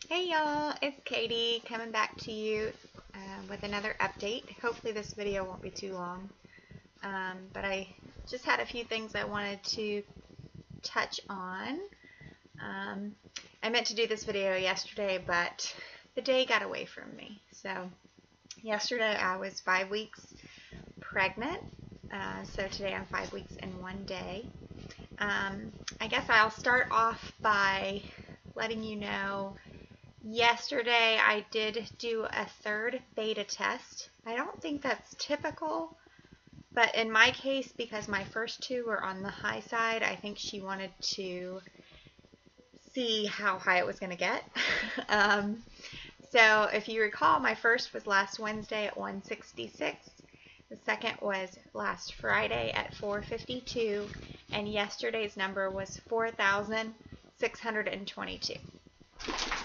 Hey y'all, it's Katie coming back to you with another update. Hopefully this video won't be too long, but I just had a few things I wanted to touch on. I meant to do this video yesterday, but the day got away from me. So yesterday I was 5 weeks pregnant, so today I'm 5 weeks and 1 day. I guess I'll start off by letting you know yesterday I did do a third beta test. I don't think that's typical, but in my case, because my first two were on the high side, I think she wanted to see how high it was going to get. So if you recall, my first was last Wednesday at 166. The second was last Friday at 452, and yesterday's number was 4,622.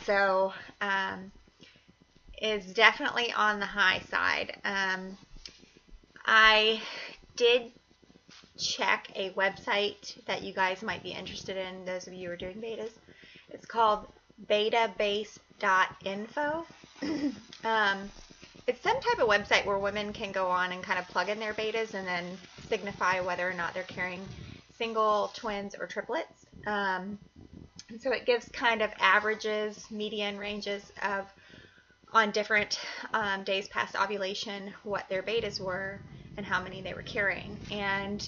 So is definitely on the high side. I did check a website that you guys might be interested in, those of you who are doing betas. It's called betabase.info. It's some type of website where women can go on and kind of plug in their betas and then signify whether or not they're carrying single, twins, or triplets. And so it gives kind of averages, median ranges of on different days past ovulation, what their betas were and how many they were carrying. And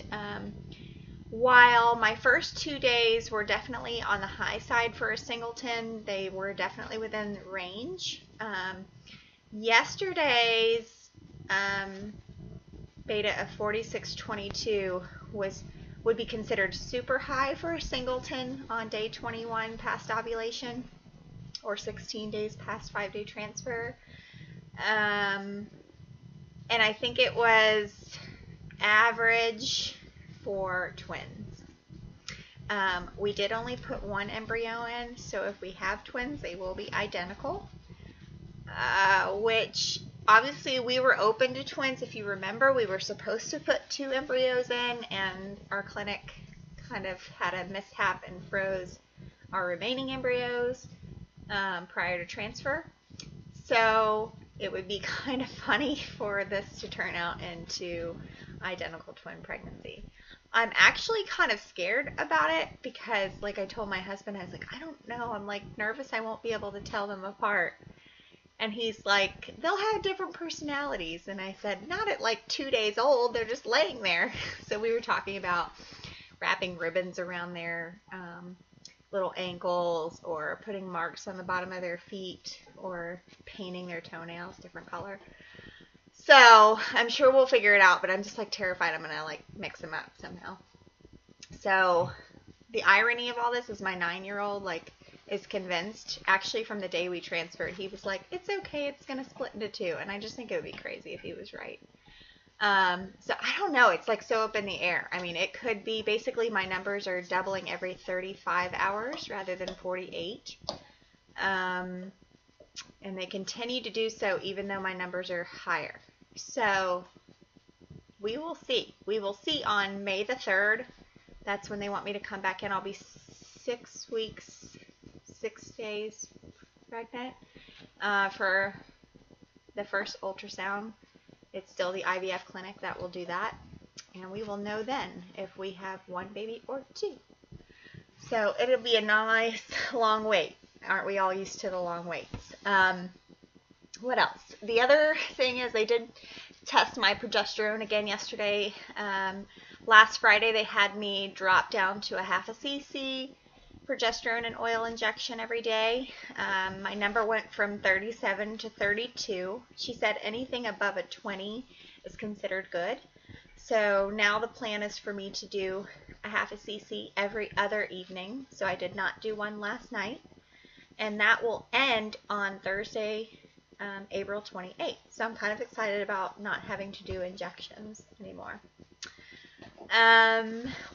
while my first 2 days were definitely on the high side for a singleton, they were definitely within range. Yesterday's beta of 4622 would be considered super high for a singleton on day 21 past ovulation or 16 days past 5-day transfer. And I think it was average for twins. We did only put one embryo in, so if we have twins, they will be identical. Which obviously we were open to twins. If you remember, we were supposed to put 2 embryos in, and our clinic kind of had a mishap and froze our remaining embryos prior to transfer. So it would be kind of funny for this to turn out into identical twin pregnancy. I'm actually kind of scared about it because, like I told my husband, I was like, I don't know. I'm like nervous I won't be able to tell them apart. And he's like, they'll have different personalities. And I said, not at like 2 days old. They're just laying there. So we were talking about wrapping ribbons around their little ankles, or putting marks on the bottom of their feet, or painting their toenails different color. So I'm sure we'll figure it out, but I'm just like terrified I'm going to like mix them up somehow. So the irony of all this is my 9-year-old is convinced. Actually, from the day we transferred, he was like, it's okay, it's going to split into 2. And I just think it would be crazy if he was right. So I don't know. It's like so up in the air. I mean, it could be basically my numbers are doubling every 35 hours rather than 48. And they continue to do so even though my numbers are higher. So we will see. We will see on May the 3rd. That's when they want me to come back in. I'll be 6 weeks, 6 days pregnant for the first ultrasound. It's still the IVF clinic that will do that. And we will know then if we have 1 baby or 2. So it'll be a nice long wait. Aren't we all used to the long waits? What else? The other thing is they did test my progesterone again yesterday. Last Friday they had me drop down to a 0.5 cc progesterone and oil injection every day. My number went from 37 to 32. She said anything above a 20 is considered good. So now the plan is for me to do a 0.5 cc every other evening. So I did not do one last night. And that will end on Thursday, April 28th. So I'm kind of excited about not having to do injections anymore.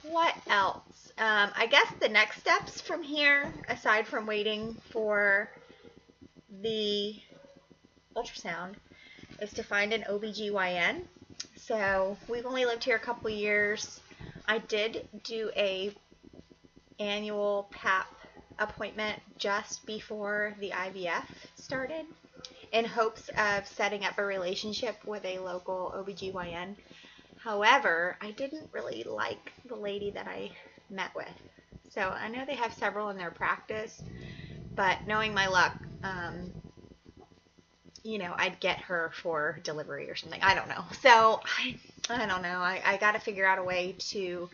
What else? I guess the next steps from here, aside from waiting for the ultrasound, is to find an OBGYN. So we've only lived here a couple years. I did do a annual PAP appointment just before the IVF started in hopes of setting up a relationship with a local OBGYN. However, I didn't really like the lady that I met with. So I know they have several in their practice, but knowing my luck, I'd get her for delivery or something. I don't know. So I don't know. I got to figure out a way to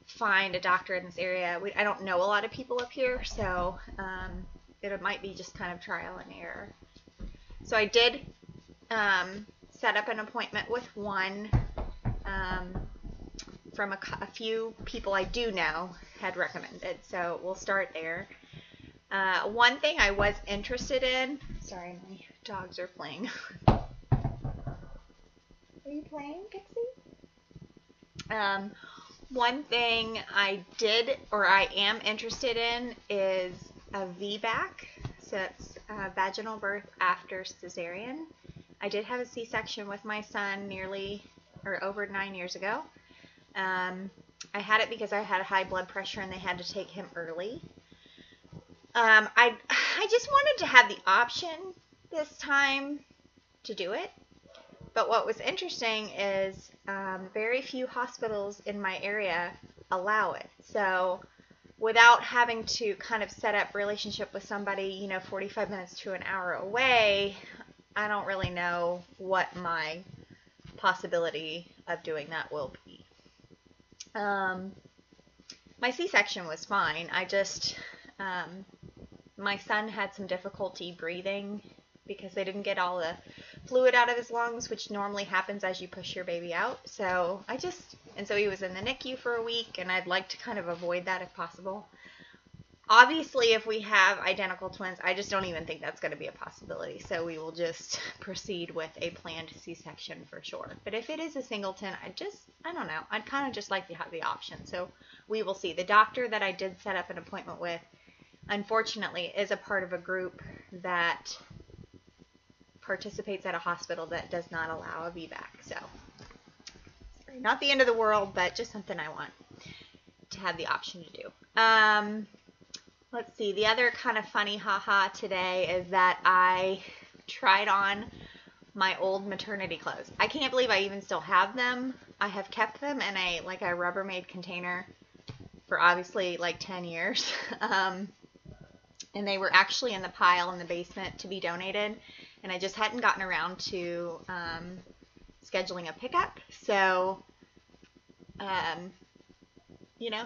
find a doctor in this area. I don't know a lot of people up here, so it might be just kind of trial and error. So I did set up an appointment with one from a few people I do know had recommended. So we'll start there. One thing I was interested in, sorry, my dogs are playing. Are you playing, Pixie? One thing I am interested in is a VBAC, so it's vaginal birth after cesarean. I did have a C-section with my son over 9 years ago. I had it because I had high blood pressure and they had to take him early. I just wanted to have the option this time to do it. But what was interesting is very few hospitals in my area allow it. So without having to kind of set up relationship with somebody, 45 minutes to an hour away, I don't really know what my possibility of doing that will be. My C-section was fine. I just, my son had some difficulty breathing because they didn't get all the fluid out of his lungs, which normally happens as you push your baby out. So so he was in the NICU for a week, and I'd like to kind of avoid that if possible. Obviously, if we have identical twins, I just don't even think that's going to be a possibility. So we will just proceed with a planned C-section for sure. But if it is a singleton, I don't know. I'd kind of just like to have the option. So we will see. The doctor that I did set up an appointment with, unfortunately, is a part of a group that participates at a hospital that does not allow a VBAC. So, sorry, not the end of the world, but just something I want to have the option to do. Let's see. The other kind of funny haha today is that I tried on my old maternity clothes. I can't believe I even still have them. I have kept them in a Rubbermaid container for obviously 10 years. And they were actually in the pile in the basement to be donated. And I just hadn't gotten around to scheduling a pickup. So,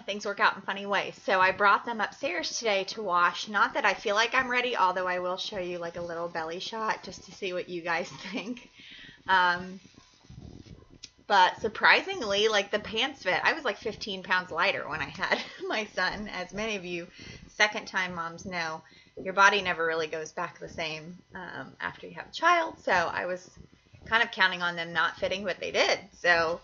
things work out in funny ways. So I brought them upstairs today to wash. Not that I feel like I'm ready, although I will show you a little belly shot just to see what you guys think. But surprisingly, the pants fit. I was 15 pounds lighter when I had my son. As many of you second-time moms know, your body never really goes back the same after you have a child. So I was kind of counting on them not fitting, but they did. So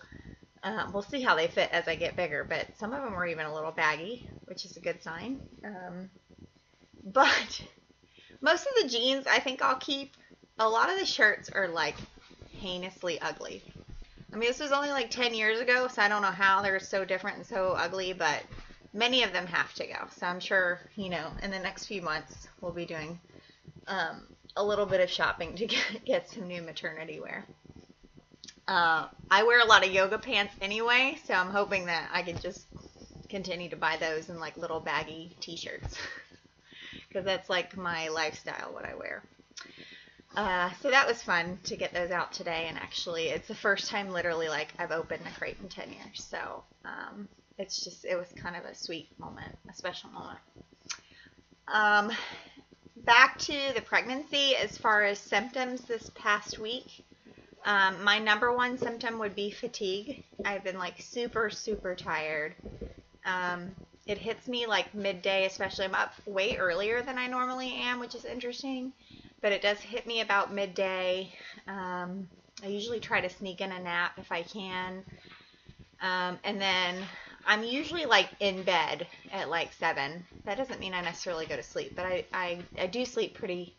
we'll see how they fit as I get bigger. But some of them were even a little baggy, which is a good sign. But most of the jeans I think I'll keep. A lot of the shirts are heinously ugly. I mean, this was only 10 years ago, so I don't know how they're so different and so ugly, but many of them have to go. So I'm sure, in the next few months, we'll be doing a little bit of shopping to get some new maternity wear. I wear a lot of yoga pants anyway, so I'm hoping that I can just continue to buy those in little baggy t-shirts. Because that's my lifestyle, what I wear. So that was fun to get those out today, and actually it's the first time literally I've opened a crate in 10 years. So it was kind of a sweet moment, a special moment. Back to the pregnancy, as far as symptoms this past week, my number one symptom would be fatigue. I've been super, super tired. It hits me midday, especially. I'm up way earlier than I normally am, which is interesting. But it does hit me about midday. I usually try to sneak in a nap if I can. And then I'm usually in bed at 7. That doesn't mean I necessarily go to sleep, but I do sleep pretty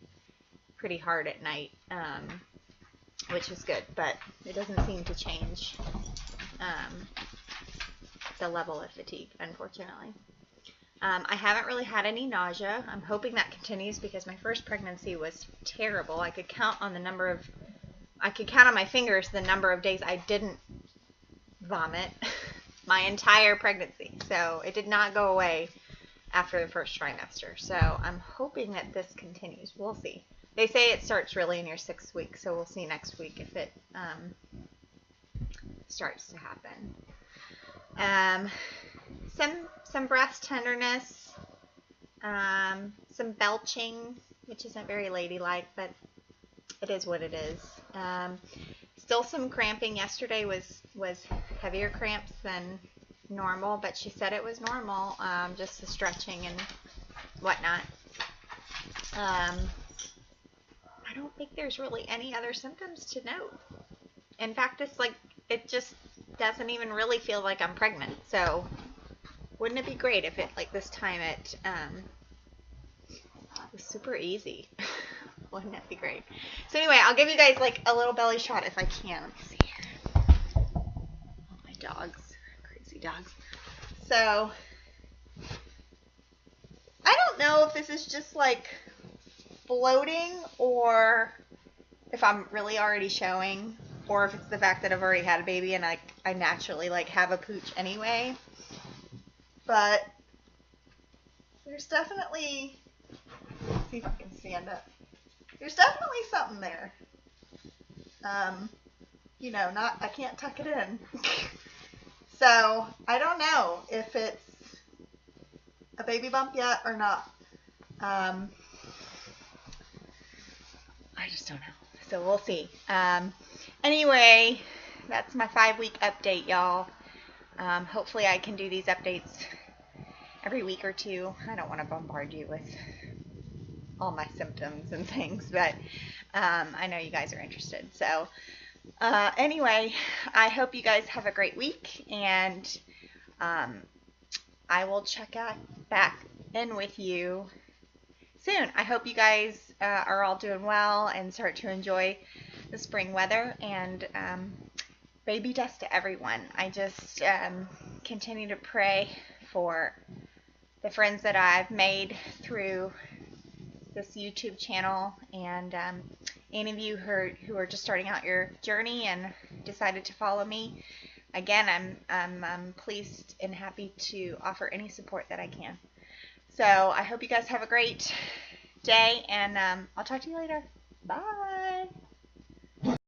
hard at night, which is good. But it doesn't seem to change the level of fatigue, unfortunately. I haven't really had any nausea. I'm hoping that continues because my first pregnancy was terrible. I could count on my fingers the number of days I didn't vomit my entire pregnancy. So it did not go away after the first trimester. So I'm hoping that this continues. We'll see. They say it starts really in your 6th week, so we'll see next week if it starts to happen. Some breast tenderness, some belching, which isn't very ladylike, but it is what it is. Still some cramping. Yesterday was heavier cramps than normal, but she said it was normal, just the stretching and whatnot. I don't think there's really any other symptoms to note. In fact, it just doesn't even really feel like I'm pregnant. So wouldn't it be great if this time it was super easy? Wouldn't that be great? So anyway, I'll give you guys a little belly shot if I can. Let me see here. Oh, my dogs. Crazy dogs. So, I don't know if this is just floating or if I'm really already showing or if it's the fact that I've already had a baby and I naturally have a pooch anyway. But there's definitely, let's see if I can stand up. There's definitely something there. I can't tuck it in. So, I don't know if it's a baby bump yet or not. I just don't know. So, we'll see. Anyway, that's my 5-week update, y'all. Hopefully I can do these updates every week or two. I don't want to bombard you with all my symptoms and things, but I know you guys are interested. So anyway, I hope you guys have a great week, and I will check back in with you soon. I hope you guys are all doing well and start to enjoy the spring weather, and baby dust to everyone. I just continue to pray for the friends that I've made through this YouTube channel, and any of you who are just starting out your journey and decided to follow me. Again, I'm pleased and happy to offer any support that I can. So I hope you guys have a great day, and I'll talk to you later. Bye.